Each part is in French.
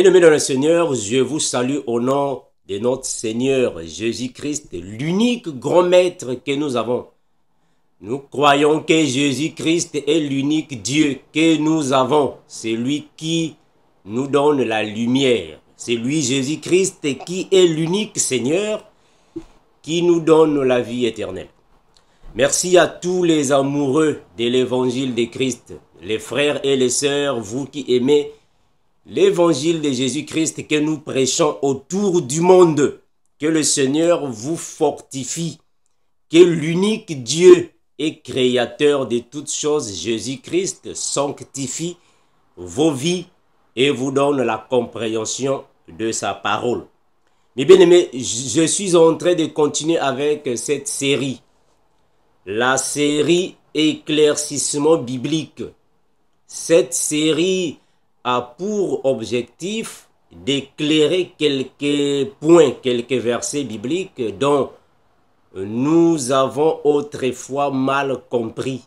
Bien-aimés dans le Seigneur, je vous salue au nom de notre Seigneur Jésus-Christ, l'unique grand maître que nous avons. Nous croyons que Jésus-Christ est l'unique Dieu que nous avons. C'est lui qui nous donne la lumière. C'est lui, Jésus-Christ, qui est l'unique Seigneur qui nous donne la vie éternelle. Merci à tous les amoureux de l'évangile de Christ, les frères et les sœurs, vous qui aimez l'évangile de Jésus-Christ que nous prêchons autour du monde. Que le Seigneur vous fortifie, que l'unique Dieu et créateur de toutes choses, Jésus-Christ, sanctifie vos vies et vous donne la compréhension de sa parole. Mes bien-aimés, je suis en train de continuer avec cette série. La série Éclaircissement biblique. Cette série a pour objectif d'éclairer quelques points, quelques versets bibliques dont nous avons autrefois mal compris.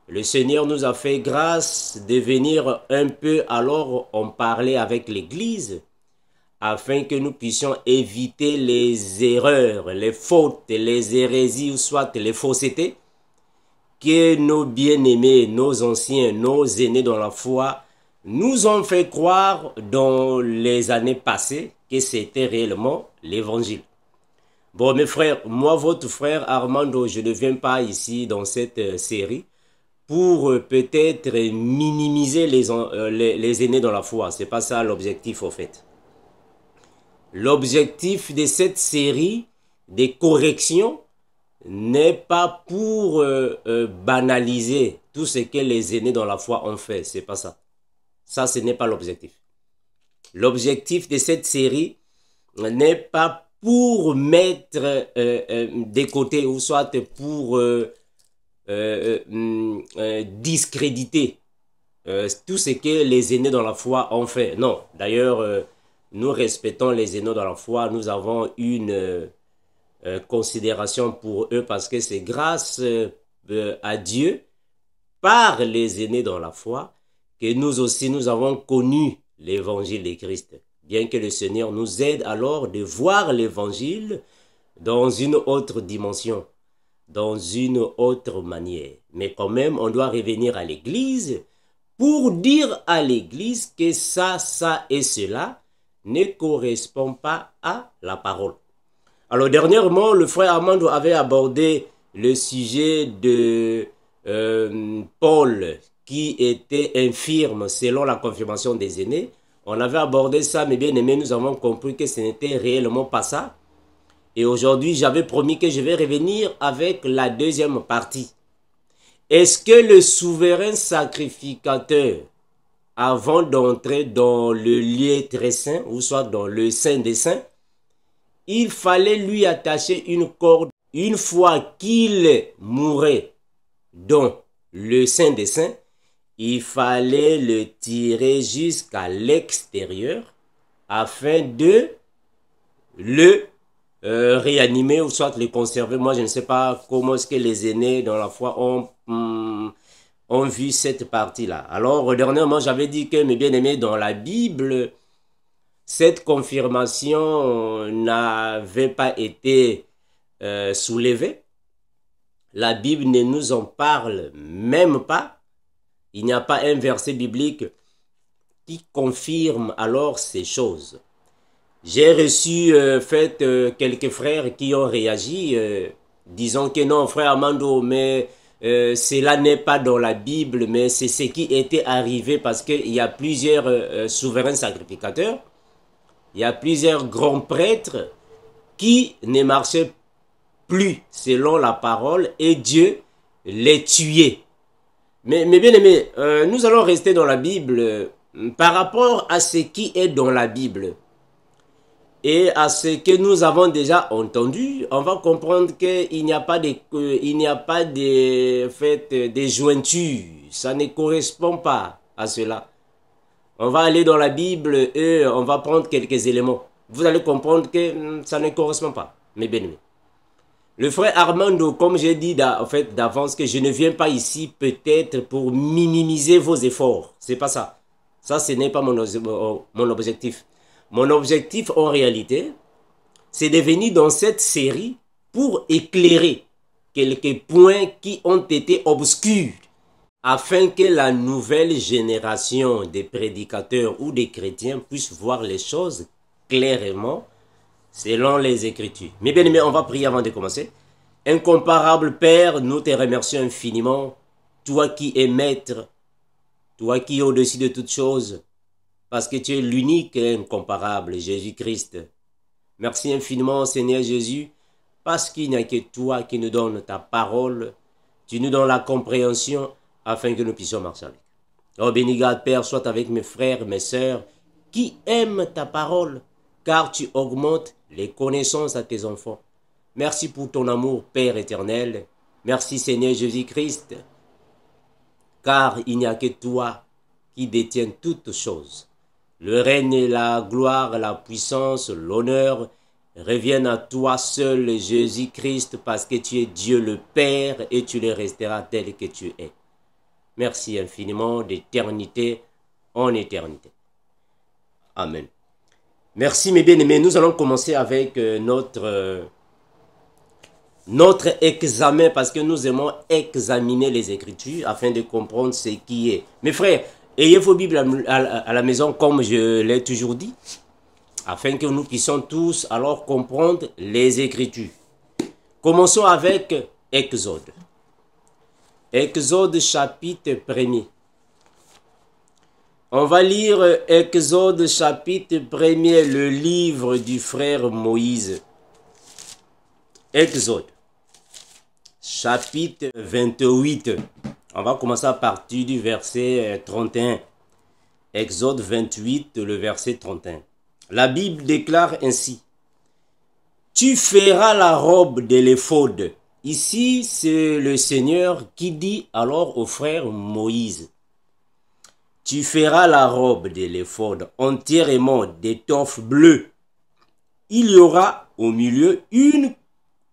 Le Seigneur nous a fait grâce de venir un peu alors en parler avec l'Église afin que nous puissions éviter les erreurs, les fautes, les hérésies ou soit les faussetés que nos bien-aimés, nos anciens, nos aînés dans la foi nous ont fait croire dans les années passées que c'était réellement l'évangile. Bon, mes frères, moi, votre frère Armando, je ne viens pas ici dans cette série pour peut-être minimiser les aînés dans la foi. C'est pas ça l'objectif, au fait. L'objectif de cette série des corrections n'est pas pour banaliser tout ce que les aînés dans la foi ont fait. C'est pas ça. Ça, ce n'est pas l'objectif. L'objectif de cette série n'est pas pour mettre de côté ou soit pour discréditer tout ce que les aînés dans la foi ont fait. Non, d'ailleurs, nous respectons les aînés dans la foi. Nous avons une considération pour eux parce que c'est grâce à Dieu, par les aînés dans la foi, que nous aussi nous avons connu l'évangile de Christ. Bien que le Seigneur nous aide alors de voir l'évangile dans une autre dimension, dans une autre manière. Mais quand même, on doit revenir à l'Église pour dire à l'Église que ça et cela ne correspond pas à la parole. Alors dernièrement, le frère Armando avait abordé le sujet de Paul qui était infirme selon la confirmation des aînés. On avait abordé ça, mais bien aimé, nous avons compris que ce n'était réellement pas ça. Et aujourd'hui, j'avais promis que je vais revenir avec la deuxième partie. Est-ce que le souverain sacrificateur, avant d'entrer dans le lieu très saint, ou soit dans le Saint des Saints, il fallait lui attacher une corde une fois qu'il mourait dans le Saint des Saints? Il fallait le tirer jusqu'à l'extérieur afin de le réanimer ou soit le conserver. Moi, je ne sais pas comment est-ce que les aînés dans la foi ont vu cette partie-là. Alors, dernièrement, j'avais dit que mes bien-aimés, dans la Bible, cette confirmation n'avait pas été soulevée. La Bible ne nous en parle même pas. Il n'y a pas un verset biblique qui confirme alors ces choses. J'ai reçu quelques frères qui ont réagi, disant que non, frère Armando, mais cela n'est pas dans la Bible, mais c'est ce qui était arrivé parce qu'il y a plusieurs souverains sacrificateurs, il y a plusieurs grands prêtres qui ne marchaient plus selon la parole et Dieu les tuait. Mais bien aimé, nous allons rester dans la Bible par rapport à ce qui est dans la Bible et à ce que nous avons déjà entendu. On va comprendre qu'il n'y a pas de jointures. Ça ne correspond pas à cela. On va aller dans la Bible et on va prendre quelques éléments. Vous allez comprendre que ça ne correspond pas, mes bien aimés. Le frère Armando, comme j'ai dit d'avance, que je ne viens pas ici peut-être pour minimiser vos efforts. C'est pas ça. Ça, ce n'est pas mon objectif. Mon objectif, en réalité, c'est de venir dans cette série pour éclairer quelques points qui ont été obscurs afin que la nouvelle génération des prédicateurs ou des chrétiens puisse voir les choses clairement selon les Écritures. Mes bien-aimés, on va prier avant de commencer. Incomparable Père, nous te remercions infiniment, toi qui es maître, toi qui es au-dessus de toutes choses, parce que tu es l'unique et incomparable, Jésus-Christ. Merci infiniment, Seigneur Jésus, parce qu'il n'y a que toi qui nous donne ta parole, tu nous donnes la compréhension afin que nous puissions marcher avec. Oh, béni garde, Père, soit avec mes frères, mes sœurs, qui aiment ta parole, car tu augmentes les connaissances à tes enfants. Merci pour ton amour, Père éternel. Merci, Seigneur Jésus-Christ, car il n'y a que toi qui détiens toutes choses. Le règne, la gloire, la puissance, l'honneur reviennent à toi seul, Jésus-Christ, parce que tu es Dieu le Père et tu le resteras tel que tu es. Merci infiniment d'éternité en éternité. Amen. Merci mes bien-aimés. Nous allons commencer avec notre examen parce que nous aimons examiner les Écritures afin de comprendre ce qui est. Mes frères, ayez vos Bibles à la maison comme je l'ai toujours dit, afin que nous puissions tous alors comprendre les Écritures. Commençons avec Exode. Exode chapitre 1er. On va lire Exode chapitre 1er, le livre du frère Moïse. Exode chapitre 28. On va commencer à partir du verset 31. Exode 28, le verset 31. La Bible déclare ainsi. Tu feras la robe de l'éphod. Ici, c'est le Seigneur qui dit alors au frère Moïse. Tu feras la robe de l'éphod entièrement d'étoffe bleue. Il y aura au milieu une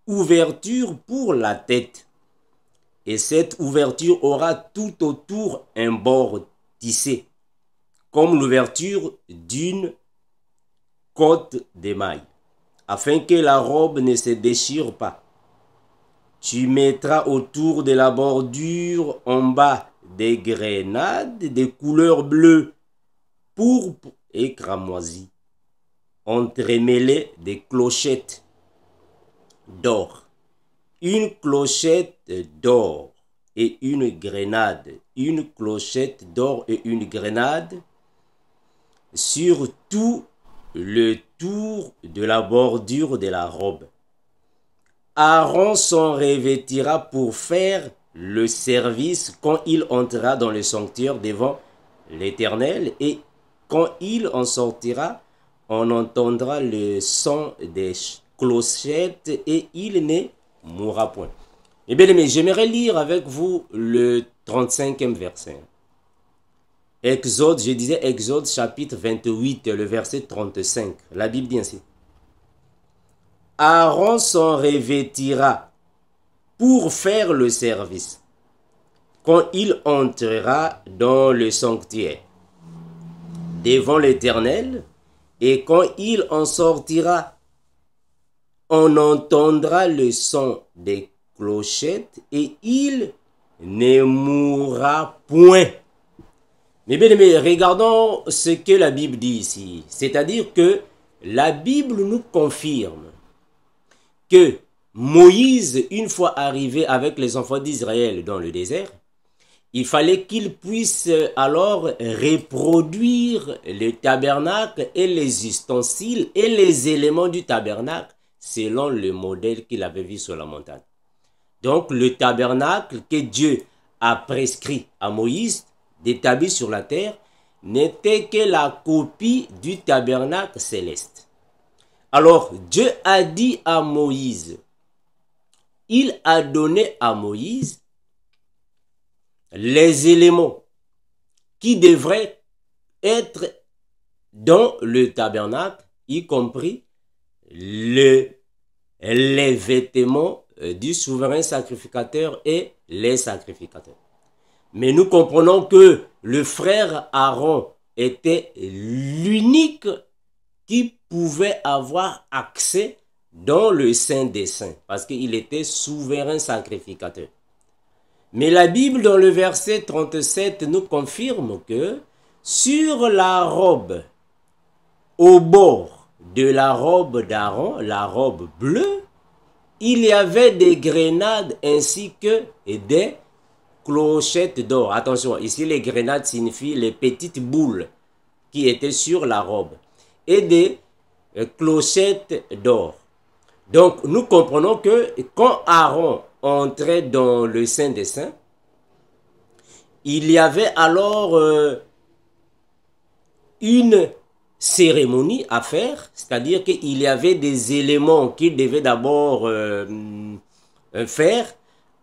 ouverture pour la tête. Et cette ouverture aura tout autour un bord tissé, comme l'ouverture d'une cotte d'émail, afin que la robe ne se déchire pas. Tu mettras autour de la bordure en bas des grenades de couleur bleue, pourpre et cramoisie, entremêlées des clochettes d'or. Une clochette d'or et une grenade. Une clochette d'or et une grenade sur tout le tour de la bordure de la robe. Aaron s'en revêtira pour faire le service quand il entrera dans le sanctuaire devant l'Éternel, et quand il en sortira, on entendra le son des clochettes et il ne mourra point. Eh bien aimés, j'aimerais lire avec vous le 35e verset. Exode, je disais Exode chapitre 28, le verset 35. La Bible dit ainsi. Aaron s'en revêtira pour faire le service quand il entrera dans le sanctuaire devant l'Éternel, et quand il en sortira, on entendra le son des clochettes et il ne mourra point. Mais bien aimés, regardons ce que la Bible dit ici. C'est-à-dire que la Bible nous confirme que Moïse, une fois arrivé avec les enfants d'Israël dans le désert, il fallait qu'il puisse alors reproduire le tabernacle et les ustensiles et les éléments du tabernacle selon le modèle qu'il avait vu sur la montagne. Donc le tabernacle que Dieu a prescrit à Moïse d'établir sur la terre n'était que la copie du tabernacle céleste. Alors Dieu a dit à Moïse, il a donné à Moïse les éléments qui devraient être dans le tabernacle, y compris les vêtements du souverain sacrificateur et les sacrificateurs. Mais nous comprenons que le frère Aaron était l'unique qui pouvait avoir accès dans le Saint des Saints, parce qu'il était souverain sacrificateur. Mais la Bible, dans le verset 37, nous confirme que sur la robe, au bord de la robe d'Aaron, la robe bleue, il y avait des grenades ainsi que des clochettes d'or. Attention, ici les grenades signifient les petites boules qui étaient sur la robe. Et des clochettes d'or. Donc nous comprenons que quand Aaron entrait dans le Saint des Saints, il y avait alors une cérémonie à faire, c'est-à-dire qu'il y avait des éléments qu'il devait d'abord faire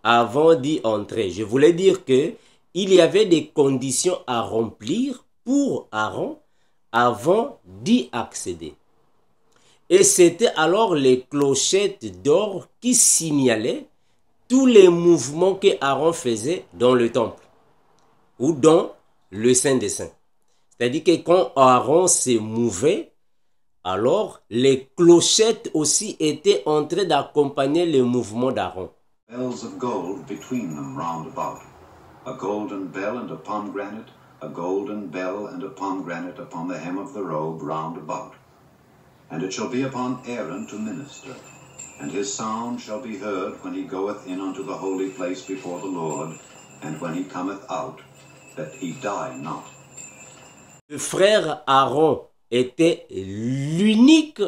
avant d'y entrer. Je voulais dire que il y avait des conditions à remplir pour Aaron avant d'y accéder. Et c'était alors les clochettes d'or qui signalaient tous les mouvements que Aaron faisait dans le temple ou dans le Saint des Saints. C'est-à-dire que quand Aaron se mouvait, alors les clochettes aussi étaient en train d'accompagner le mouvement d'Aaron. Bells of gold between them round about, a golden bell and a pomegranate, a golden bell and a pomegranate upon the hem of the robe round about. And it shall be upon Aaron to minister, and his sound shall be heard when he goeth in unto the holy place before the Lord, and when he cometh out, that he die not. Le frère Aaron était l'unique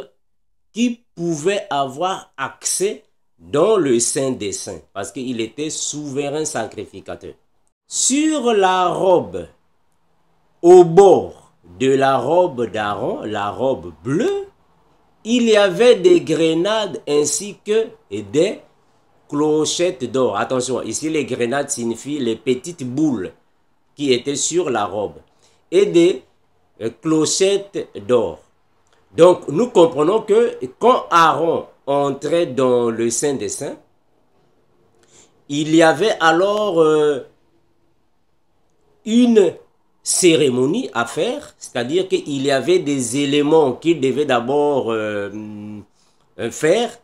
qui pouvait avoir accès dans le Saint des Saints, parce qu'il était souverain sacrificateur. Sur la robe, au bord de la robe d'Aaron, la robe bleue, il y avait des grenades ainsi que des clochettes d'or. Attention, ici les grenades signifient les petites boules qui étaient sur la robe. Et des clochettes d'or. Donc nous comprenons que quand Aaron entrait dans le Saint des Saints, il y avait alors une cérémonie à faire, c'est-à-dire qu'il y avait des éléments qu'il devait d'abord faire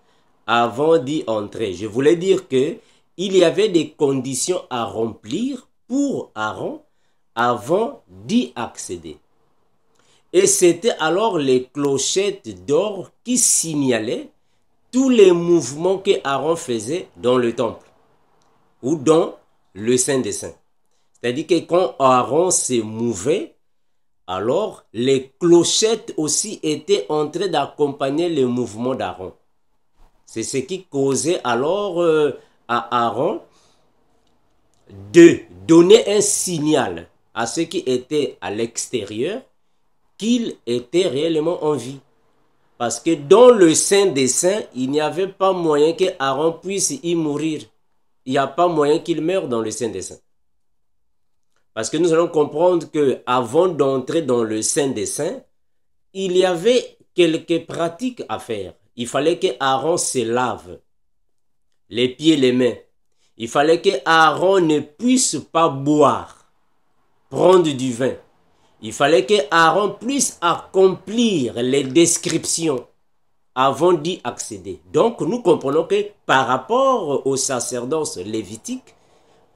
avant d'y entrer. Je voulais dire que il y avait des conditions à remplir pour Aaron avant d'y accéder. Et c'était alors les clochettes d'or qui signalaient tous les mouvements que Aaron faisait dans le temple ou dans le Saint des Saints. C'est-à-dire que quand Aaron se mouvait, alors les clochettes aussi étaient en train d'accompagner le mouvement d'Aaron. C'est ce qui causait alors à Aaron de donner un signal à ceux qui étaient à l'extérieur qu'il était réellement en vie. Parce que dans le Saint des Saints, il n'y avait pas moyen que Aaron puisse y mourir. Il n'y a pas moyen qu'il meure dans le Saint des Saints. Parce que nous allons comprendre que avant d'entrer dans le Saint des Saints, il y avait quelques pratiques à faire. Il fallait que Aaron se lave les pieds et les mains. Il fallait que Aaron ne puisse pas boire, prendre du vin. Il fallait que Aaron puisse accomplir les descriptions avant d'y accéder. Donc nous comprenons que par rapport au sacerdoce lévitique,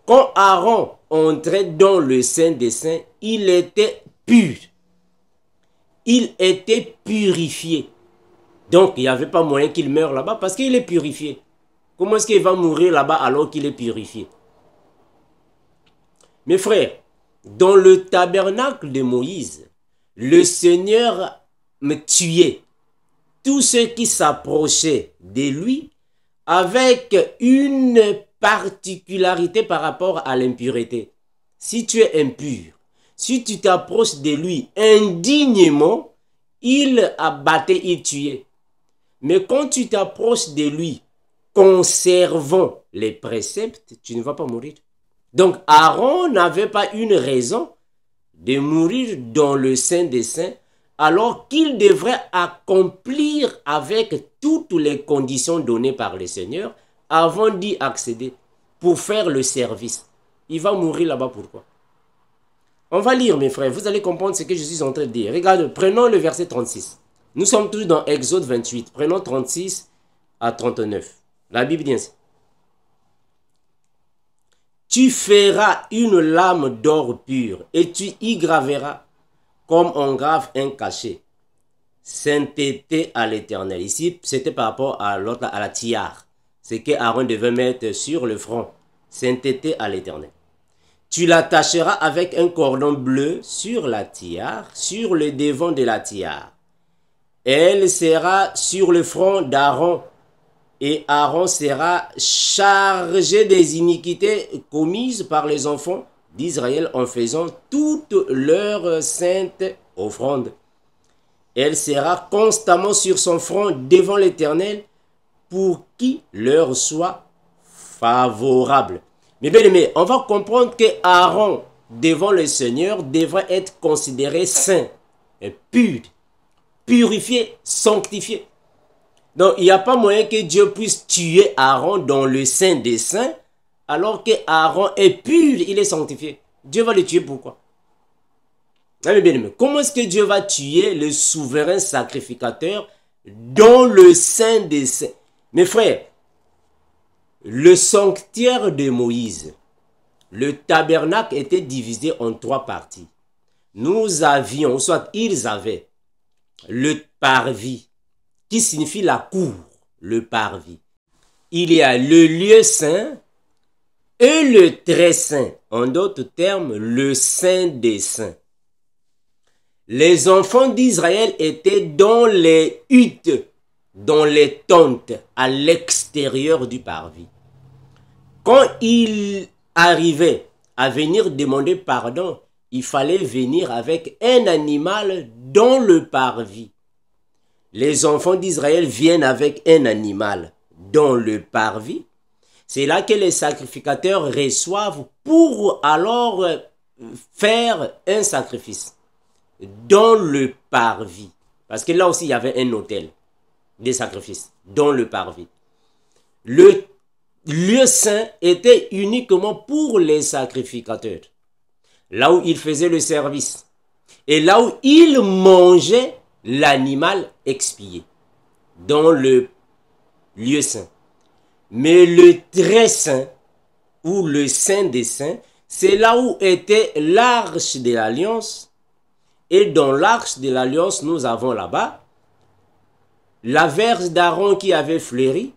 quand Aaron entrait dans le Saint des Saints, il était pur. Il était purifié. Donc il n'y avait pas moyen qu'il meure là-bas parce qu'il est purifié. Comment est-ce qu'il va mourir là-bas alors qu'il est purifié? Mes frères, dans le tabernacle de Moïse, le Seigneur me tuait tous ceux qui s'approchaient de lui avec une particularité par rapport à l'impureté. Si tu es impur, si tu t'approches de lui indignement, il abattait, il tuait. Mais quand tu t'approches de lui conservant les préceptes, tu ne vas pas mourir. Donc Aaron n'avait pas une raison de mourir dans le Saint des Saints alors qu'il devrait accomplir avec toutes les conditions données par le Seigneur avant d'y accéder pour faire le service. Il va mourir là-bas pourquoi? On va lire, mes frères, vous allez comprendre ce que je suis en train de dire. Regarde, prenons le verset 36. Nous sommes tous dans Exode 28. Prenons 36 à 39. La Bible dit ainsi. Tu feras une lame d'or pur et tu y graveras comme on grave un cachet. Sainteté à l'Éternel. Ici, c'était par rapport à l'autre, à la tiare. C'est que Aaron devait mettre sur le front. Sainteté à l'Éternel. Tu l'attacheras avec un cordon bleu sur la tiare, sur le devant de la tiare. Elle sera sur le front d'Aaron, et Aaron sera chargé des iniquités commises par les enfants d'Israël en faisant toutes leurs saintes offrandes. Elle sera constamment sur son front devant l'Éternel pour qu'il leur soit favorable. Mais bien aimé, on va comprendre que Aaron devant le Seigneur devrait être considéré saint, pur, purifié, sanctifié. Donc il n'y a pas moyen que Dieu puisse tuer Aaron dans le Saint des Saints alors que Aaron est pur, il est sanctifié. Dieu va le tuer pourquoi? Mais bien aimé, comment est-ce que Dieu va tuer le souverain sacrificateur dans le Saint des Saints? Mes frères, le sanctuaire de Moïse, le tabernacle était divisé en 3 parties. Nous avions, soit ils avaient, le parvis, qui signifie la cour, le parvis. Il y a le lieu saint et le très saint, en d'autres termes, le saint des saints. Les enfants d'Israël étaient dans les huttes, dans les tentes, à l'extérieur du parvis. Quand ils arrivaient à venir demander pardon, il fallait venir avec un animal dans le parvis. Les enfants d'Israël viennent avec un animal dans le parvis. C'est là que les sacrificateurs reçoivent pour alors faire un sacrifice dans le parvis. Parce que là aussi, il y avait un autel des sacrifices dans le parvis. Le lieu saint était uniquement pour les sacrificateurs. Là où ils faisaient le service. Et là où ils mangeaient l'animal expié. Dans le lieu saint. Mais le très saint, ou le saint des saints, c'est là où était l'arche de l'alliance. Et dans l'arche de l'alliance, nous avons là-bas la verge d'Aaron qui avait fleuri,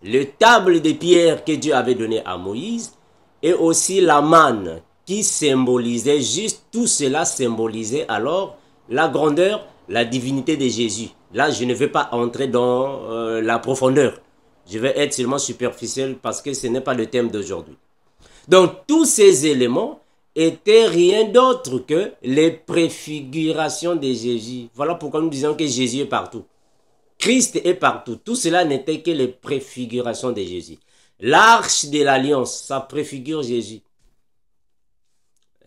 le table de pierre que Dieu avait donné à Moïse, et aussi la manne qui symbolisait, juste tout cela symbolisait alors la grandeur, la divinité de Jésus. Là, je ne vais pas entrer dans la profondeur. Je vais être seulement superficiel parce que ce n'est pas le thème d'aujourd'hui. Donc, tous ces éléments étaient rien d'autre que les préfigurations de Jésus. Voilà pourquoi nous disons que Jésus est partout. Christ est partout. Tout cela n'était que les préfigurations de Jésus. L'arche de l'alliance, ça préfigure Jésus.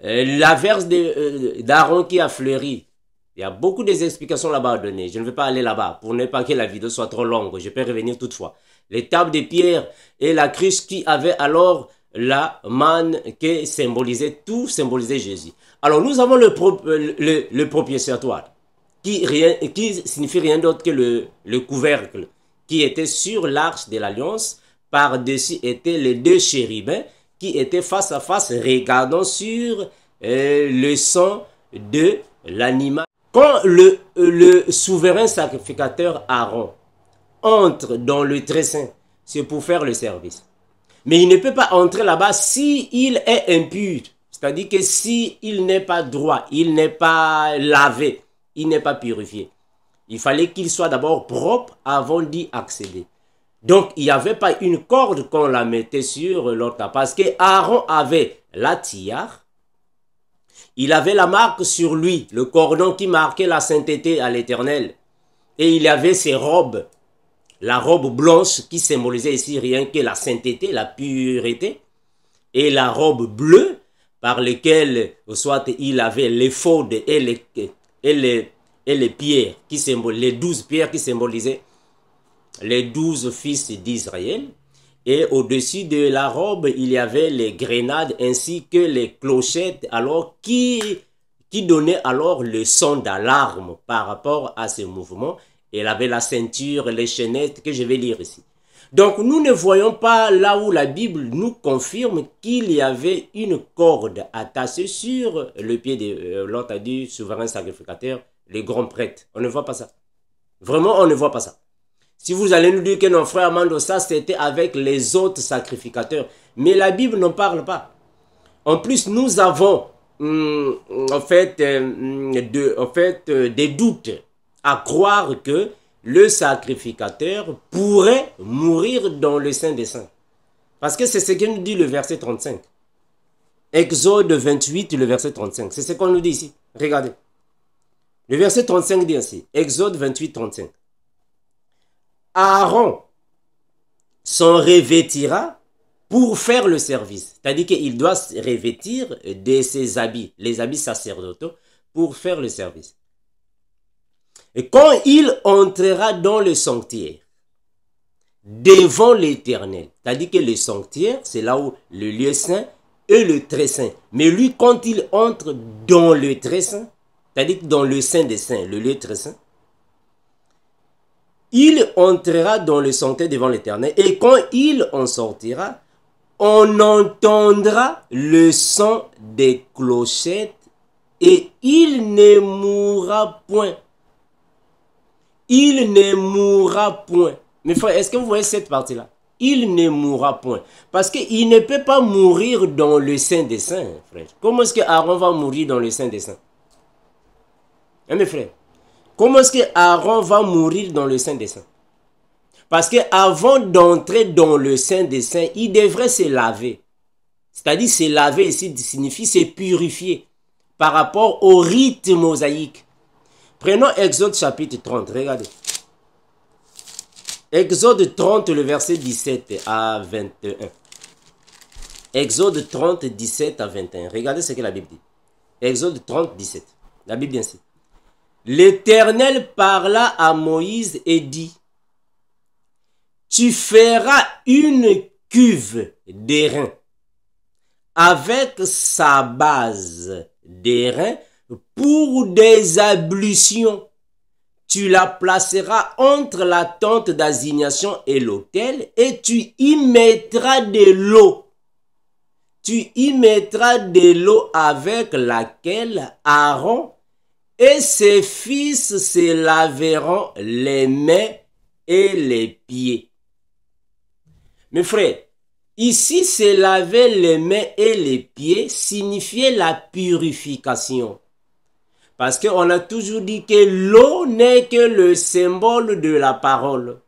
La verge d'Aaron qui a fleuri. Il y a beaucoup d'explications là-bas à donner. Je ne vais pas aller là-bas pour ne pas que la vidéo soit trop longue. Je peux revenir toutefois. Les tables de pierre et la cruche qui avait alors la manne qui symbolisait, tout symbolisait Jésus. Alors nous avons le propitiatoire qui signifie rien d'autre que le couvercle qui était sur l'arche de l'alliance. Par-dessus étaient les 2 chérubins qui étaient face à face regardant sur le sang de l'animal. Quand le souverain sacrificateur Aaron entre dans le très saint, c'est pour faire le service. Mais il ne peut pas entrer là-bas s'il est impur. C'est-à-dire que s'il n'est pas droit, il n'est pas lavé, il n'est pas purifié. Il fallait qu'il soit d'abord propre avant d'y accéder. Donc, il n'y avait pas une corde qu'on la mettait sur l'autre. Parce que Aaron avait la tiare. Il avait la marque sur lui, le cordon qui marquait la sainteté à l'Éternel. Et il avait ses robes. La robe blanche qui symbolisait ici rien que la sainteté, la pureté. Et la robe bleue par laquelle soit il avait l'éphod et les pierres, les 12 pierres qui symbolisaient les 12 fils d'Israël. Et au-dessus de la robe, il y avait les grenades ainsi que les clochettes alors qui donnaient alors le son d'alarme par rapport à ce mouvement. Elle avait la ceinture, les chaînettes que je vais lire ici. Donc nous ne voyons pas là où la Bible nous confirme qu'il y avait une corde attachée sur le pied de l'autre a dit souverain sacrificateur, les grands prêtres. On ne voit pas ça. Vraiment, on ne voit pas ça. Si vous allez nous dire que nos frères Mando, ça c'était avec les autres sacrificateurs. Mais la Bible n'en parle pas. En plus, nous avons des doutes à croire que le sacrificateur pourrait mourir dans le Saint des Saints. Parce que c'est ce que nous dit le verset 35. Exode 28, le verset 35. C'est ce qu'on nous dit ici. Regardez. Le verset 35 dit ainsi. Exode 28, 35. Aaron s'en revêtira pour faire le service. C'est-à-dire qu'il doit se revêtir de ses habits, les habits sacerdotaux, pour faire le service. Et quand il entrera dans le sanctuaire, devant l'Éternel, c'est-à-dire que le sanctuaire, c'est là où le lieu saint et le très saint. Mais lui, quand il entre dans le très saint, c'est-à-dire dans le saint des saints, le lieu très saint, il entrera dans le sanctuaire devant l'Éternel. Et quand il en sortira, on entendra le son des clochettes et il ne mourra point. Il ne mourra point. Mes frères, est-ce que vous voyez cette partie-là? Il ne mourra point. Parce qu'il ne peut pas mourir dans le Saint des Saints, frère. Comment est-ce que Aaron va mourir dans le Saint des Saints? Hein, mes frères? Comment est-ce que Aaron va mourir dans le Saint des Saints? Parce qu'avant d'entrer dans le Saint des Saints, il devrait se laver. C'est-à-dire se laver ici signifie se purifier par rapport au rite mosaïque. Prenons Exode chapitre 30, regardez. Exode 30, le verset 17 à 21. Exode 30, 17 à 21. Regardez ce que la Bible dit. Exode 30, 17. La Bible dit ainsi. L'Éternel parla à Moïse et dit, tu feras une cuve d'airain avec sa base d'airain pour des ablutions. Tu la placeras entre la tente d'assignation et l'autel et tu y mettras de l'eau. Tu y mettras de l'eau avec laquelle Aaron et ses fils se laveront les mains et les pieds. Mes frères, ici se laver les mains et les pieds signifiait la purification. Parce qu'on a toujours dit que l'eau n'est que le symbole de la parole.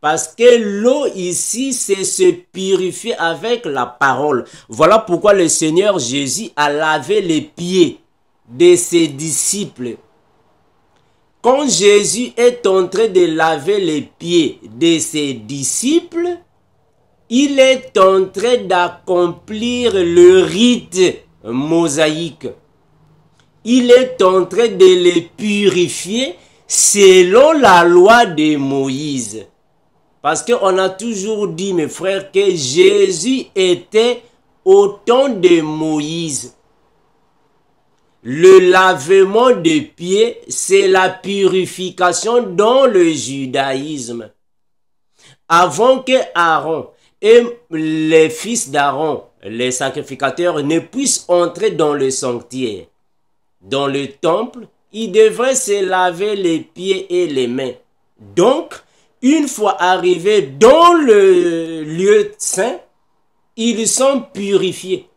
Parce que l'eau ici, c'est se purifier avec la parole. Voilà pourquoi le Seigneur Jésus a lavé les pieds de ses disciples. Quand Jésus est en train de laver les pieds de ses disciples, il est en train d'accomplir le rite mosaïque. Il est en train de les purifier selon la loi de Moïse. Parce qu'on a toujours dit, mes frères, que Jésus était au temps de Moïse. Le lavement des pieds, c'est la purification dans le judaïsme. Avant que Aaron et les fils d'Aaron, les sacrificateurs, ne puissent entrer dans le sanctuaire, dans le temple, ils devraient se laver les pieds et les mains. Donc, une fois arrivés dans le lieu saint, ils sont purifiés.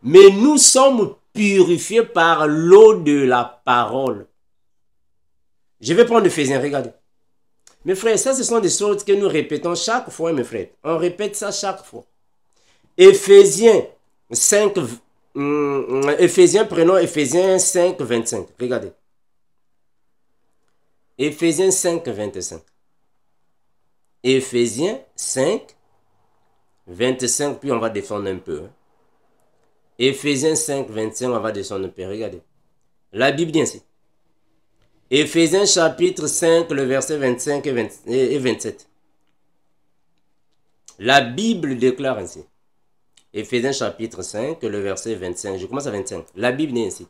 Mais nous sommes purifiés par l'eau de la parole. Je vais prendre Éphésiens, regardez. Mes frères, ça ce sont des choses que nous répétons chaque fois, mes frères. On répète ça chaque fois. Éphésiens 5, prenons Éphésiens 5, 25. Regardez. Éphésiens 5, 25. Éphésiens 5, 25, puis on va descendre un peu. Éphésiens 5, 25, on va descendre un peu. Regardez. La Bible dit ainsi. Éphésiens chapitre 5, le verset 25 et 27. La Bible déclare ainsi. Éphésiens chapitre 5, le verset 25. Je commence à 25. La Bible dit ainsi.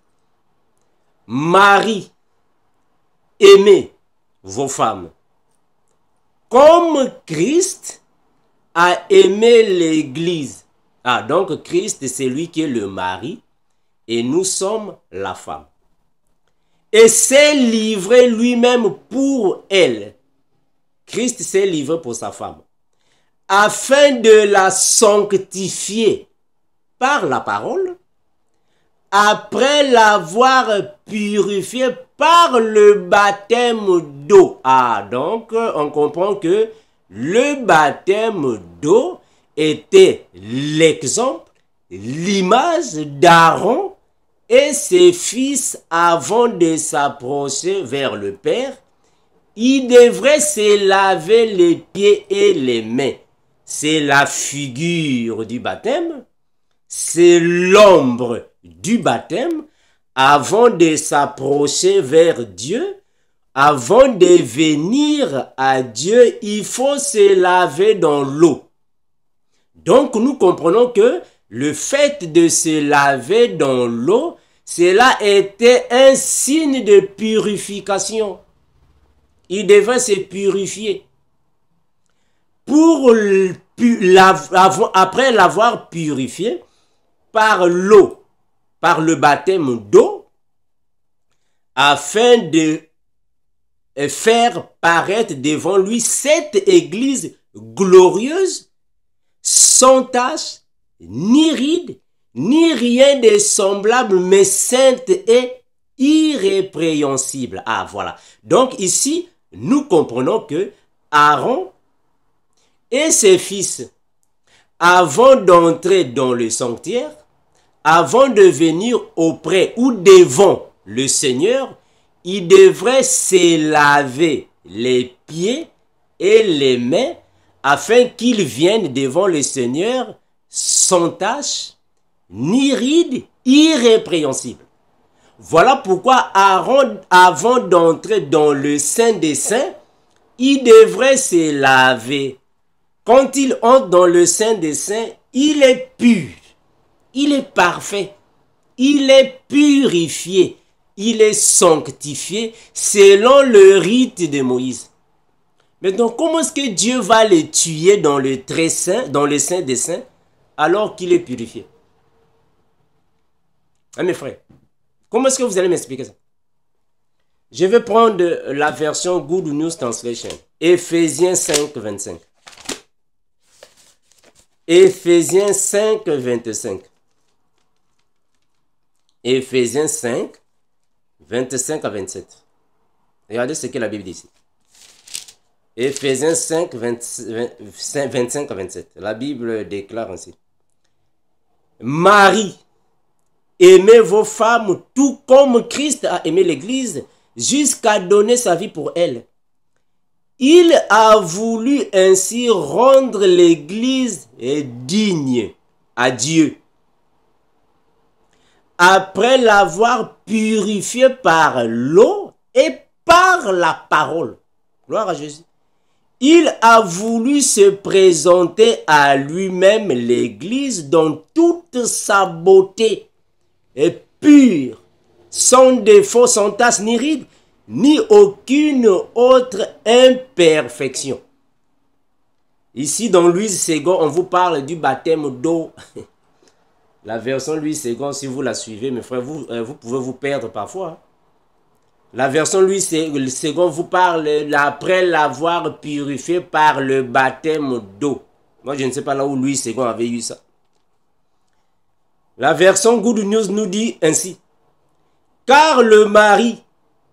Marie, aimez vos femmes, comme Christ a aimé l'Église. Ah, donc Christ, c'est lui qui est le mari et nous sommes la femme. Et s'est livré lui-même pour elle. Christ s'est livré pour sa femme, afin de la sanctifier par la parole, après l'avoir purifiée par le baptême d'eau. Ah, donc on comprend que le baptême d'eau était l'exemple, l'image d'Aaron et ses fils avant de s'approcher vers le Père. Ils devraient se laver les pieds et les mains. C'est la figure du baptême, c'est l'ombre du baptême avant de s'approcher vers Dieu. Avant de venir à Dieu, il faut se laver dans l'eau. Donc nous comprenons que le fait de se laver dans l'eau, cela était un signe de purification. Il devait se purifier. Après l'avoir purifié par l'eau, par le baptême d'eau, afin de faire paraître devant lui cette église glorieuse, sans tache, ni ride, ni rien de semblable, mais sainte et irrépréhensible. Ah, voilà. Donc ici, nous comprenons que Aaron et ses fils, avant d'entrer dans le sanctuaire, avant de venir auprès ou devant le Seigneur, ils devraient se laver les pieds et les mains afin qu'ils viennent devant le Seigneur sans tache, ni ride, irrépréhensible. Voilà pourquoi Aaron, avant d'entrer dans le Saint des Saints, il devrait se laver. Quand il entre dans le Saint des Saints, il est pur, il est parfait, il est purifié, il est sanctifié selon le rite de Moïse. Maintenant, comment est-ce que Dieu va le tuer dans le très saint, dans le Saint des Saints, alors qu'il est purifié? Ah, mes frères, comment est-ce que vous allez m'expliquer ça? Je vais prendre la version Good News Translation. Éphésiens 5, 25. Éphésiens 5, 25. Éphésiens 5, 25 à 27. Regardez ce que la Bible dit ici. Éphésiens 5, 25 à 27. La Bible déclare ainsi. Marie, aimez vos femmes tout comme Christ a aimé l'Église jusqu'à donner sa vie pour elle. Il a voulu ainsi rendre l'Église digne à Dieu. Après l'avoir purifiée par l'eau et par la parole. Gloire à Jésus. Il a voulu se présenter à lui-même l'Église dans toute sa beauté et pure, sans défaut, sans tache ni ride, ni aucune autre imperfection. Ici, dans Louise II, on vous parle du baptême d'eau. La version Louise II, si vous la suivez, mes frères, vous pouvez vous perdre parfois. La version Louise II vous parle après l'avoir purifié par le baptême d'eau. Moi, je ne sais pas là où Louise II avait eu ça. La version Good News nous dit ainsi. Car le mari...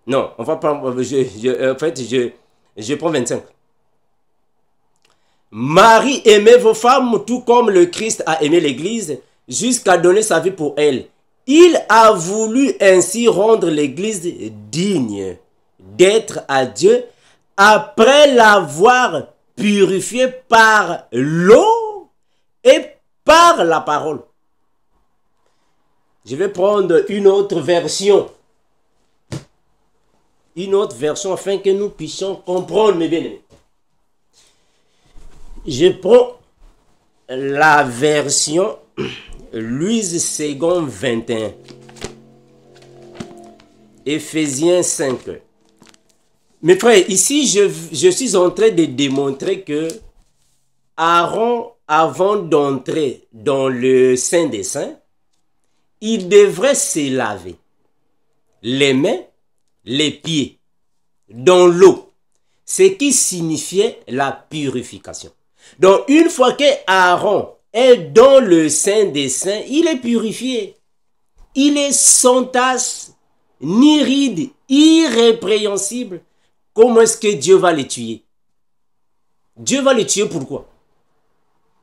Non, on va prendre... je prends 25. Marie, aimez vos femmes tout comme le Christ a aimé l'Église jusqu'à donner sa vie pour elle. Il a voulu ainsi rendre l'Église digne d'être à Dieu après l'avoir purifiée par l'eau et par la parole. Je vais prendre une autre version. Une autre version afin que nous puissions comprendre, mes bien-aimés. Je prends la version Louise Segond 21. Éphésiens 5. Mes frères, ici, je suis en train de démontrer que Aaron, avant d'entrer dans le Saint des Saints, il devrait se laver les mains, les pieds, dans l'eau, ce qui signifiait la purification. Donc, une fois que Aaron est dans le Saint des Saints, il est purifié. Il est sans tache, ni ride, irrépréhensible. Comment est-ce que Dieu va le tuer? Dieu va le tuer pourquoi?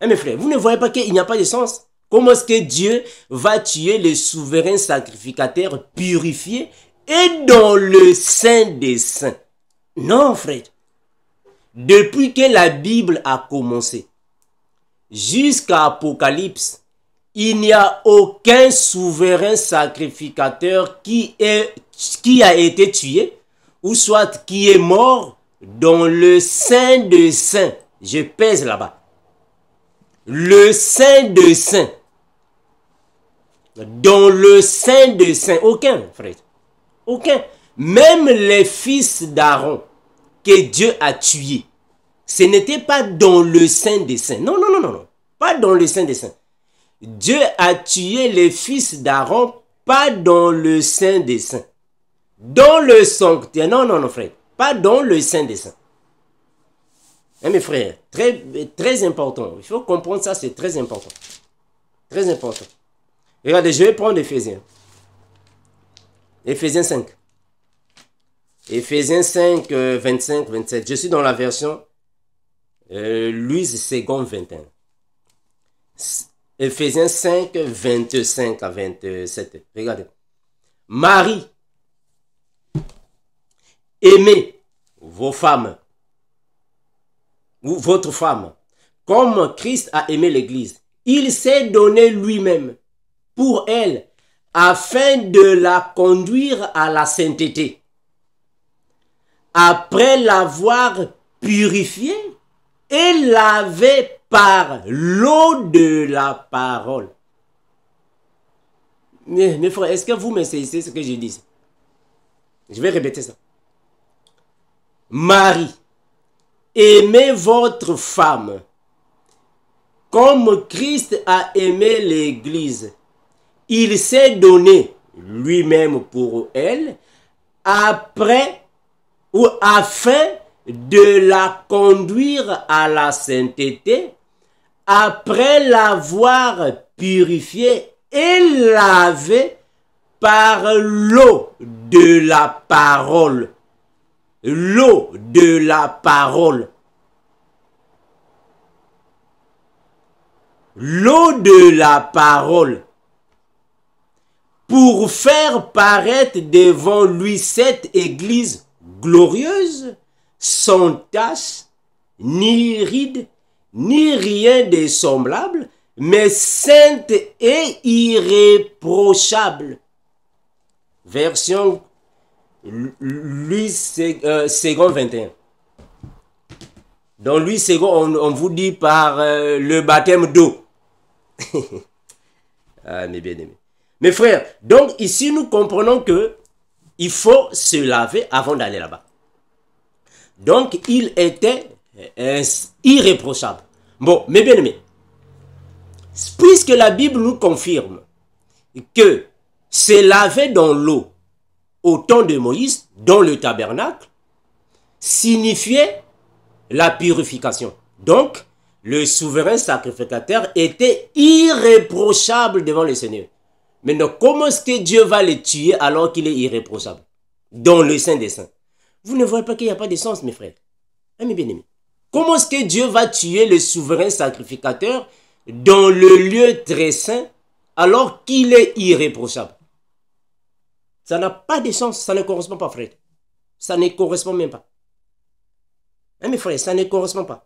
Mes frères, vous ne voyez pas qu'il n'y a pas de sens? Comment est-ce que Dieu va tuer le souverain sacrificateur purifié et dans le Saint des Saints? Non, frère. Depuis que la Bible a commencé, jusqu'à Apocalypse, il n'y a aucun souverain sacrificateur qui a été tué, ou soit qui est mort dans le Saint des Saints. Je pèse là-bas. Le Saint des Saints. Dans le Saint des Saints. Aucun, frère. Aucun. Même les fils d'Aaron que Dieu a tués, ce n'était pas dans le Saint des Saints. Non, non, non, non, non. Pas dans le Saint des Saints. Dieu a tué les fils d'Aaron, pas dans le Saint des Saints. Dans le sanctuaire. Non, non, non, frère. Pas dans le Saint des Saints. Mes frères, très important. Il faut comprendre ça, c'est très important. Très important. Regardez, je vais prendre Éphésiens. Éphésiens 5. Éphésiens 5, 25, 27. Je suis dans la version Louise Segond 21. Éphésiens 5, 25 à 27. Regardez. Marie, aimez vos femmes, ou votre femme, comme Christ a aimé l'Église. Il s'est donné lui-même pour elle, afin de la conduire à la sainteté. Après l'avoir purifiée et lavée par l'eau de la parole. Mes frères, est-ce que vous me saisissez ce que je dis? Je vais répéter ça. Marie, aimez votre femme comme Christ a aimé l'Église. Il s'est donné lui-même pour elle après ou afin de la conduire à la sainteté après l'avoir purifiée et lavée par l'eau de la parole. L'eau de la parole. L'eau de la parole. Pour faire paraître devant lui cette église glorieuse, sans tache, ni ride, ni rien de semblable, mais sainte et irréprochable. Version Louis Segond 21. Dans Louis Segond, on vous dit par le baptême d'eau. Ah, mes bien-aimés. Mes frères, donc ici nous comprenons que il faut se laver avant d'aller là-bas. Donc il était irréprochable. Bon, mes bien-aimés, puisque la Bible nous confirme que se laver dans l'eau au temps de Moïse, dans le tabernacle, signifiait la purification. Donc, le souverain sacrificateur était irréprochable devant le Seigneur. Maintenant, comment est-ce que Dieu va le tuer alors qu'il est irréprochable? Dans le Saint des Saints. Vous ne voyez pas qu'il n'y a pas de sens, mes frères? Mes bien-aimés. Comment est-ce que Dieu va tuer le souverain sacrificateur dans le lieu très saint alors qu'il est irréprochable? Ça n'a pas de sens, ça ne correspond pas, frère. Ça ne correspond même pas. Mes frères, ça ne correspond pas.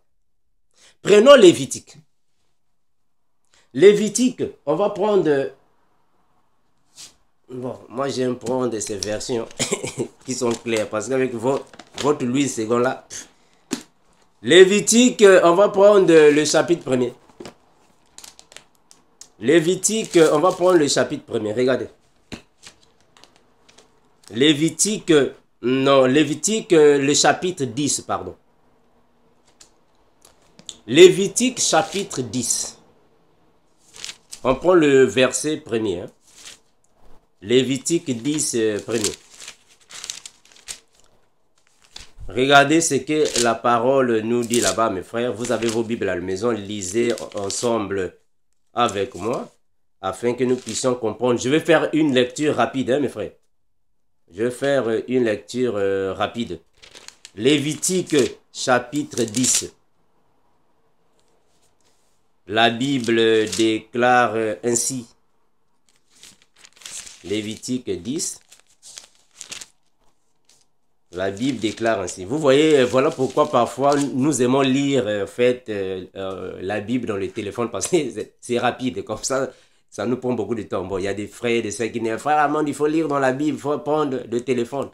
Prenons Lévitique. Lévitique, on va prendre... Bon, moi j'aime prendre ces versions qui sont claires parce qu'avec votre Louis II là. Lévitique, on va prendre le chapitre 1er. Lévitique, on va prendre le chapitre premier, regardez. Lévitique, non, Lévitique, le chapitre 10, pardon. Lévitique, chapitre 10. On prend le verset premier. Hein. Lévitique 10, premier. Regardez ce que la parole nous dit là-bas, mes frères. Vous avez vos Bibles à la maison, lisez ensemble avec moi, afin que nous puissions comprendre. Je vais faire une lecture rapide, hein, mes frères. Je vais faire une lecture rapide. Lévitique, chapitre 10. La Bible déclare ainsi. Lévitique 10. La Bible déclare ainsi. Vous voyez, voilà pourquoi parfois nous aimons lire la Bible dans le téléphone parce que c'est rapide. Comme ça nous prend beaucoup de temps. Bon, il y a des frères, des sœurs qui disent, frère Amand, il faut lire dans la Bible, il faut prendre le téléphone.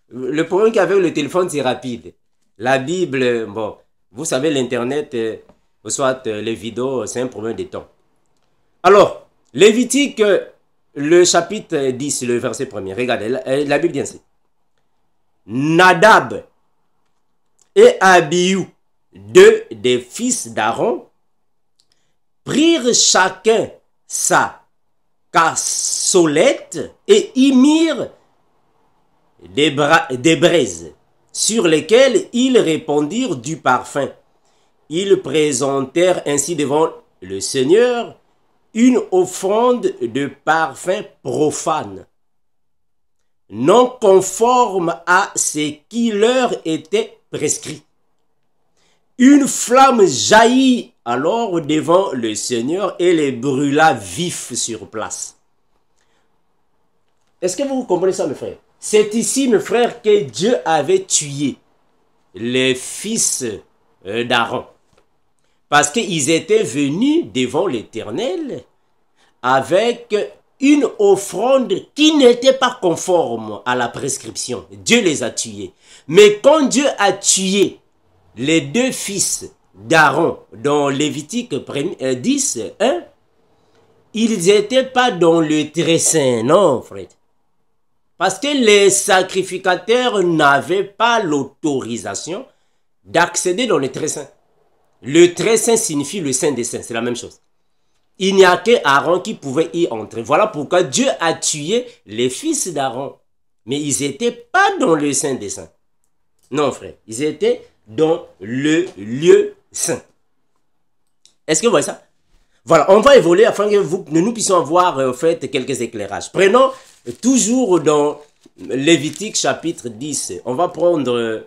Le problème qu'avec le téléphone, c'est rapide. La Bible, bon, vous savez, l'Internet, soit les vidéos, c'est un problème de temps. Alors, Lévitique, le chapitre 10, le verset 1er. Regardez, la Bible dit ainsi. Nadab et Abihu, deux des fils d'Aaron, prirent chacun sa cassolette et y mirent des braises sur lesquelles ils répandirent du parfum. Ils présentèrent ainsi devant le Seigneur une offrande de parfum profane, non conforme à ce qui leur était prescrit. Une flamme jaillit alors devant le Seigneur et les brûla vifs sur place. Est-ce que vous comprenez ça, mes frères? C'est ici, mes frères, que Dieu avait tué les fils d'Aaron. Parce qu'ils étaient venus devant l'Éternel avec une offrande qui n'était pas conforme à la prescription. Dieu les a tués. Mais quand Dieu a tué les deux fils d'Aaron dans Lévitique 10, 1, ils n'étaient pas dans le très saint, non, frère. Parce que les sacrificateurs n'avaient pas l'autorisation d'accéder dans le très saint. Le très saint signifie le saint des saints, c'est la même chose. Il n'y a que Aaron qui pouvait y entrer. Voilà pourquoi Dieu a tué les fils d'Aaron. Mais ils n'étaient pas dans le saint des saints. Non, frère, ils étaient dans le lieu saint. Est-ce que vous voyez ça? Voilà, on va évoluer afin que nous puissions avoir en fait quelques éclairages. Prenons toujours dans Lévitique chapitre 10. On va prendre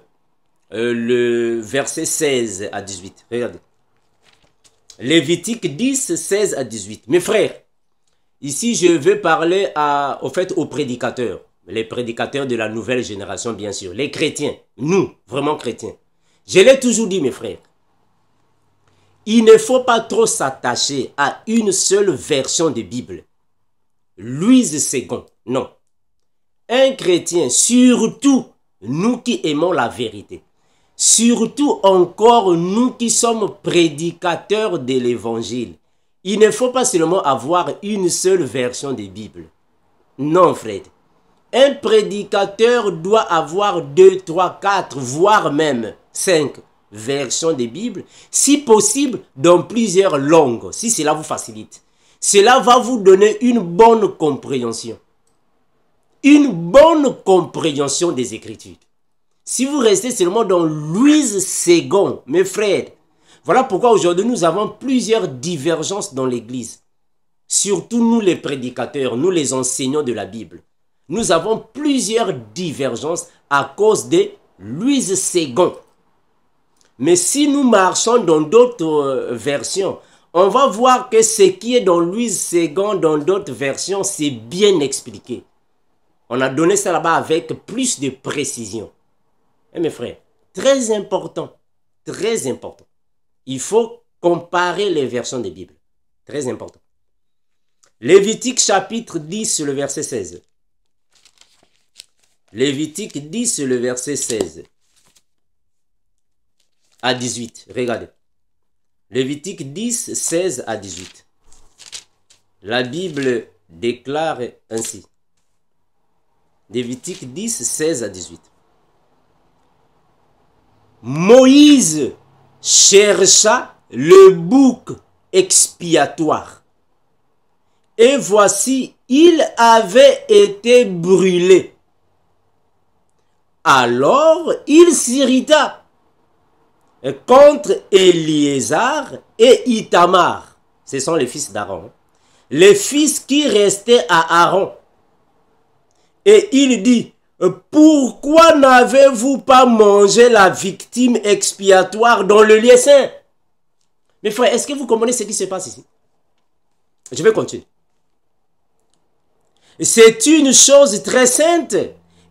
le verset 16 à 18. Regardez. Lévitique 10, 16 à 18. Mes frères, ici je vais parler aux prédicateurs. Les prédicateurs de la nouvelle génération, bien sûr. Les chrétiens. Nous, vraiment chrétiens. Je l'ai toujours dit, mes frères. Il ne faut pas trop s'attacher à une seule version de Bible. Louise II, non. Un chrétien, surtout nous qui aimons la vérité, surtout encore nous qui sommes prédicateurs de l'évangile, il ne faut pas seulement avoir une seule version de Bible. Non, frère. Un prédicateur doit avoir 2, 3, 4, voire même 5 versions de Bible, si possible dans plusieurs langues, si cela vous facilite. Cela va vous donner une bonne compréhension. Une bonne compréhension des Écritures. Si vous restez seulement dans Louise II, mes frères, voilà pourquoi aujourd'hui nous avons plusieurs divergences dans l'Église. Surtout nous les prédicateurs, nous les enseignants de la Bible. Nous avons plusieurs divergences à cause de Louise II. Mais si nous marchons dans d'autres versions, on va voir que ce qui est dans Louise II, dans d'autres versions, c'est bien expliqué. On a donné ça là-bas avec plus de précision. Et mes frères, très important, très important. Il faut comparer les versions des Bibles. Très important. Lévitique chapitre 10, le verset 16. Lévitique 10, le verset 16 à 18. Regardez. Lévitique 10, 16 à 18. La Bible déclare ainsi. Lévitique 10, 16 à 18. Moïse chercha le bouc expiatoire. Et voici, il avait été brûlé. Alors il s'irrita contre Éléazar et Ithamar. Ce sont les fils d'Aaron. Les fils qui restaient à Aaron. Et il dit, pourquoi n'avez-vous pas mangé la victime expiatoire dans le lieu saint? Mes frères, est-ce que vous comprenez ce qui se passe ici? Je vais continuer. C'est une chose très sainte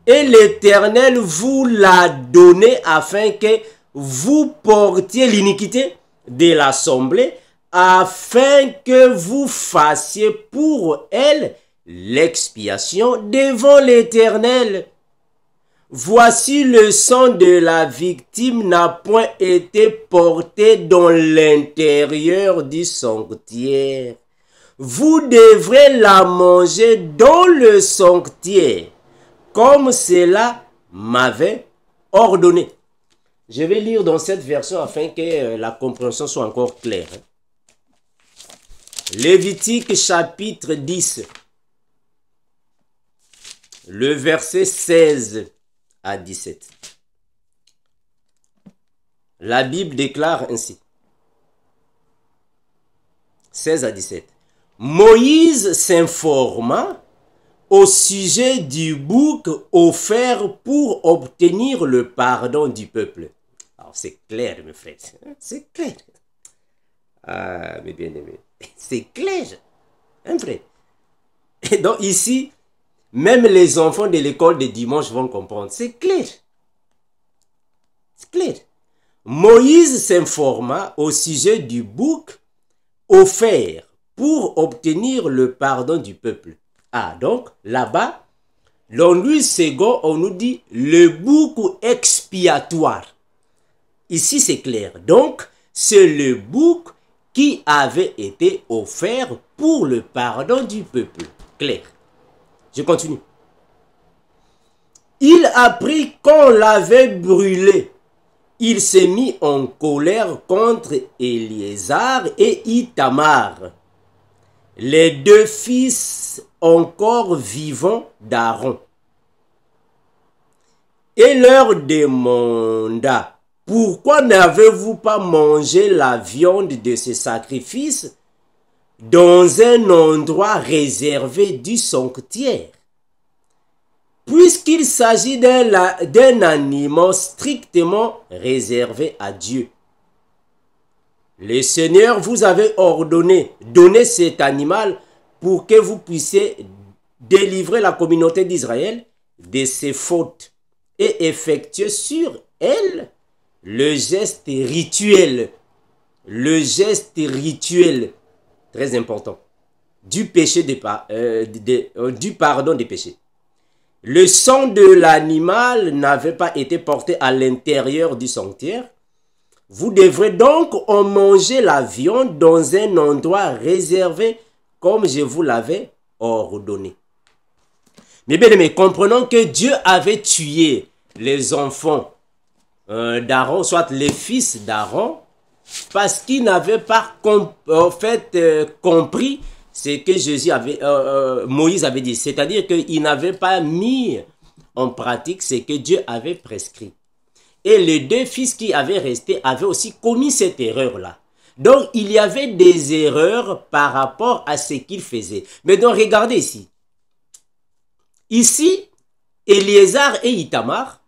et l'Éternel vous l'a donné afin que vous portiez l'iniquité de l'assemblée, afin que vous fassiez pour elle l'expiation devant l'Éternel. Voici le sang de la victime n'a point été porté dans l'intérieur du sanctuaire. Vous devrez la manger dans le sanctuaire, comme cela m'avait ordonné. Je vais lire dans cette version afin que la compréhension soit encore claire. Lévitique chapitre 10, le verset 16 à 17. La Bible déclare ainsi. 16 à 17. Moïse s'informa au sujet du bouc offert pour obtenir le pardon du peuple. Alors c'est clair, mes frères. C'est clair. Ah, mes bien-aimés. C'est clair. Hein, frère? Et donc ici, même les enfants de l'école de dimanche vont comprendre. C'est clair. C'est clair. Moïse s'informa au sujet du bouc offert pour obtenir le pardon du peuple. Ah, donc, là-bas, dans Louis II, on nous dit le bouc expiatoire. Ici, c'est clair. Donc, c'est le bouc qui avait été offert pour le pardon du peuple. Clair. Je continue. Il apprit qu'on l'avait brûlé. Il s'est mis en colère contre Éléazar et Ithamar, les deux fils encore vivants d'Aaron, et leur demanda, pourquoi n'avez-vous pas mangé la viande de ce sacrifice dans un endroit réservé du sanctuaire? Puisqu'il s'agit d'un animal strictement réservé à Dieu. Le Seigneur vous avait ordonné, donner cet animal pour que vous puissiez délivrer la communauté d'Israël de ses fautes et effectuer sur elle le geste rituel, très important, du péché du pardon des péchés. Le sang de l'animal n'avait pas été porté à l'intérieur du sanctuaire. Vous devrez donc en manger la viande dans un endroit réservé comme je vous l'avais ordonné. Mais bien aimés, comprenons que Dieu avait tué les enfants d'Aaron, soit les fils d'Aaron, parce qu'ils n'avaient pas compris ce que Moïse avait dit. C'est-à-dire qu'ils n'avaient pas mis en pratique ce que Dieu avait prescrit. Et les deux fils qui avaient resté avaient aussi commis cette erreur-là. Donc, il y avait des erreurs par rapport à ce qu'ils faisaient. Mais donc, regardez ici. Ici, Éléazar et Ithamar,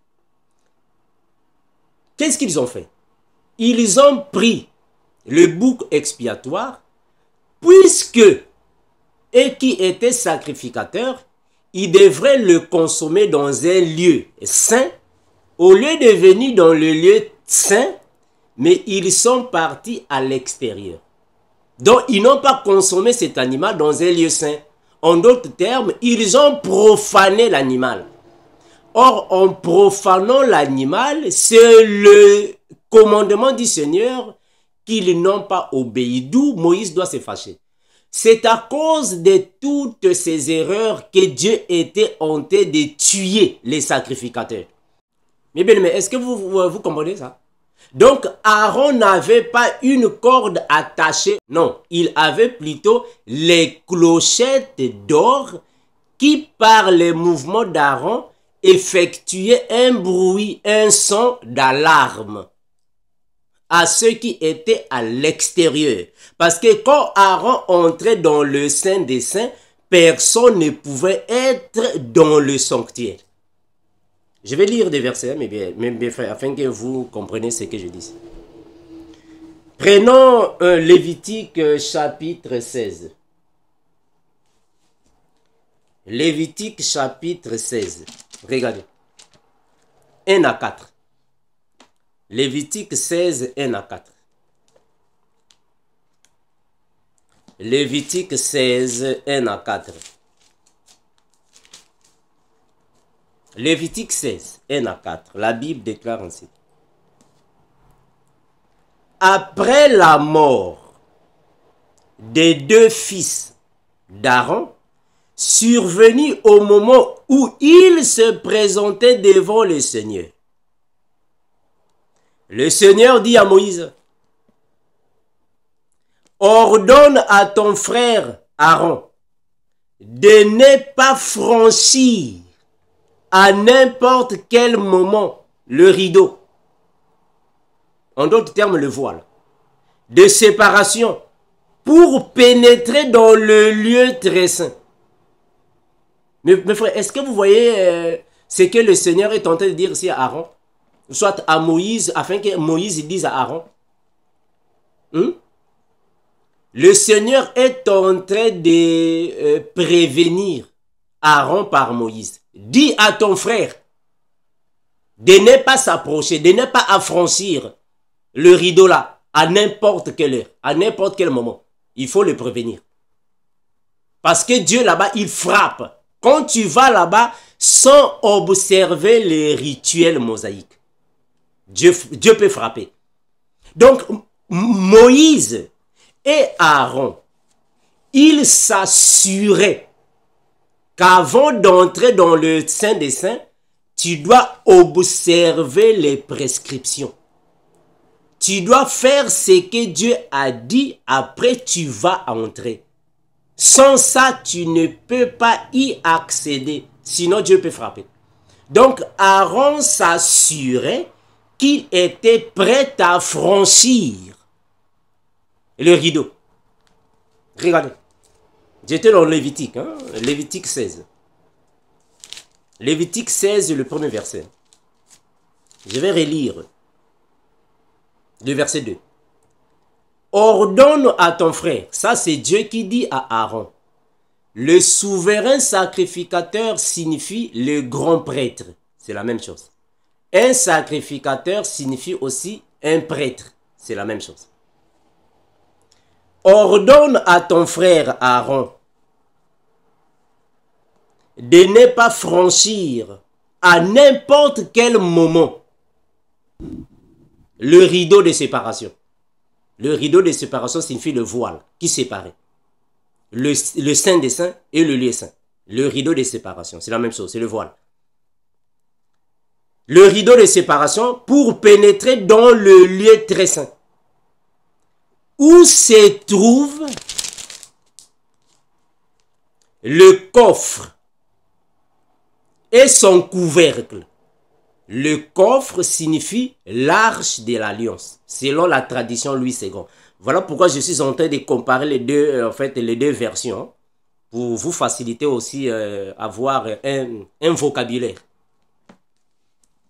qu'est-ce qu'ils ont fait? Ils ont pris le bouc expiatoire, puisque eux qui étaient sacrificateurs, ils devraient le consommer dans un lieu saint, au lieu de venir dans le lieu saint, mais ils sont partis à l'extérieur. Donc, ils n'ont pas consommé cet animal dans un lieu saint. En d'autres termes, ils ont profané l'animal. Or, en profanant l'animal, c'est le commandement du Seigneur qu'ils n'ont pas obéi. D'où Moïse doit se fâcher. C'est à cause de toutes ces erreurs que Dieu était hanté de tuer les sacrificateurs. Mais bien, mais est-ce que vous comprenez ça? Donc, Aaron n'avait pas une corde attachée. Non, il avait plutôt les clochettes d'or qui, par les mouvements d'Aaron, effectuaient un bruit, un son d'alarme à ceux qui étaient à l'extérieur. Parce que quand Aaron entrait dans le Saint des Saints, personne ne pouvait être dans le sanctuaire. Je vais lire des versets, mais bien, afin que vous compreniez ce que je dis. Prenons Lévitique chapitre 16. Lévitique chapitre 16. Regardez. 1 à 4. Lévitique 16, 1 à 4. Lévitique 16, 1 à 4. Lévitique 16, 1 à 4. La Bible déclare ainsi. Après la mort des deux fils d'Aaron, survenu au moment où ils se présentaient devant le Seigneur, le Seigneur dit à Moïse, ordonne à ton frère Aaron de ne pas franchir à n'importe quel moment le rideau, en d'autres termes le voile, de séparation pour pénétrer dans le lieu très saint. Mes frères, est-ce que vous voyez ce que le Seigneur est en train de dire ici à Aaron? Soit à Moïse, afin que Moïse dise à Aaron. Le Seigneur est en train de prévenir Aaron par Moïse. Dis à ton frère de ne pas s'approcher, de ne pas affranchir le rideau là à n'importe quelle heure, à n'importe quel moment. Il faut le prévenir. Parce que Dieu là-bas, il frappe. Quand tu vas là-bas sans observer les rituels mosaïques, Dieu peut frapper. Donc, Moïse et Aaron, ils s'assuraient qu'avant d'entrer dans le Saint des Saints, tu dois observer les prescriptions. Tu dois faire ce que Dieu a dit, après tu vas entrer. Sans ça, tu ne peux pas y accéder, sinon Dieu peut frapper. Donc, Aaron s'assurait qu'il était prêt à franchir le rideau. Regardez. J'étais dans Lévitique, Lévitique 16. Lévitique 16, le premier verset. Je vais relire le verset 2. Ordonne à ton frère, ça c'est Dieu qui dit à Aaron. Le souverain sacrificateur signifie le grand prêtre. C'est la même chose. Un sacrificateur signifie aussi un prêtre. C'est la même chose. Ordonne à ton frère Aaron de ne pas franchir à n'importe quel moment le rideau de séparation. Le rideau de séparation signifie le voile qui séparait le Saint des Saints et le lieu saint. Le rideau de séparation, c'est la même chose, c'est le voile. Le rideau de séparation pour pénétrer dans le lieu très saint, où se trouve le coffre et son couvercle. Le coffre signifie l'arche de l'alliance, selon la tradition Louis II. Voilà pourquoi je suis en train de comparer les deux versions, pour vous faciliter aussi avoir un vocabulaire.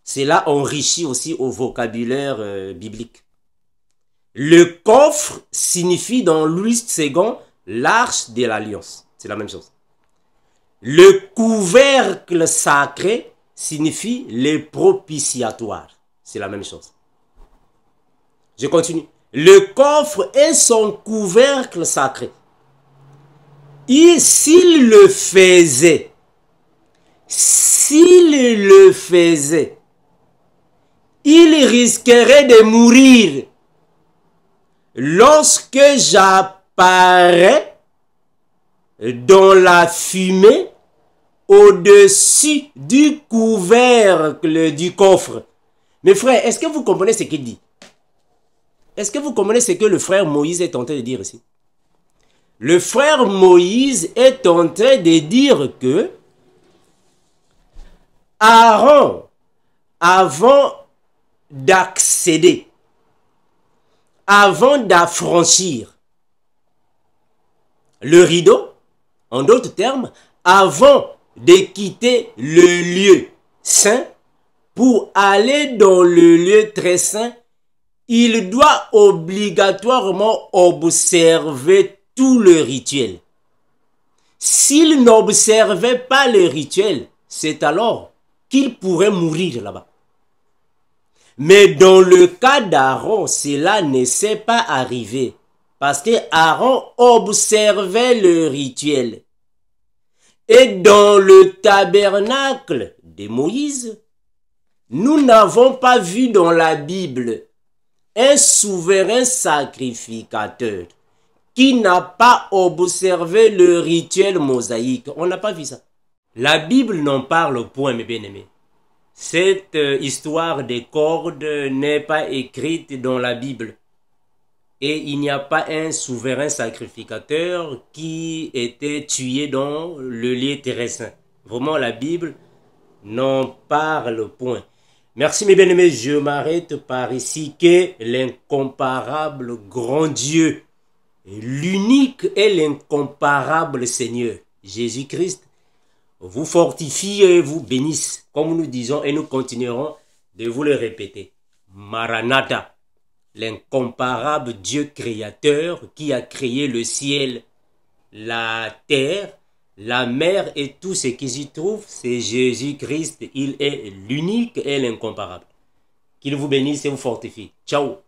Cela enrichit aussi au vocabulaire biblique. Le coffre signifie dans Louis II l'arche de l'alliance. C'est la même chose. Le couvercle sacré signifie le propitiatoire. C'est la même chose. Je continue. Le coffre et son couvercle sacré. S'il le faisait, il risquerait de mourir lorsque j'apparais dans la fumée au-dessus du couvercle du coffre. Mes frères, est-ce que vous comprenez ce qu'il dit? Est-ce que vous comprenez ce que le frère Moïse est en train de dire ici? Le frère Moïse est en train de dire que Aaron, avant d'accéder, avant d'affranchir le rideau, en d'autres termes, avant de quitter le lieu saint pour aller dans le lieu très saint, il doit obligatoirement observer tout le rituel. S'il n'observait pas le rituel, c'est alors qu'il pourrait mourir là-bas. Mais dans le cas d'Aaron, cela ne s'est pas arrivé. Parce que Aaron observait le rituel. Et dans le tabernacle de Moïse, nous n'avons pas vu dans la Bible un souverain sacrificateur qui n'a pas observé le rituel mosaïque. On n'a pas vu ça. La Bible n'en parle point, mes bien-aimés. Cette histoire des cordes n'est pas écrite dans la Bible. Et il n'y a pas un souverain sacrificateur qui était tué dans le lieu terrestre. Vraiment, la Bible n'en parle point. Merci mes bien-aimés, je m'arrête par ici que l'incomparable grand Dieu, l'unique et l'incomparable Seigneur, Jésus-Christ, vous fortifie et vous bénisse, comme nous disons et nous continuerons de vous le répéter. Maranatha, l'incomparable Dieu créateur qui a créé le ciel, la terre, la mer et tout ce qui s'y trouve, c'est Jésus-Christ. Il est l'unique et l'incomparable. Qu'il vous bénisse et vous fortifie. Ciao.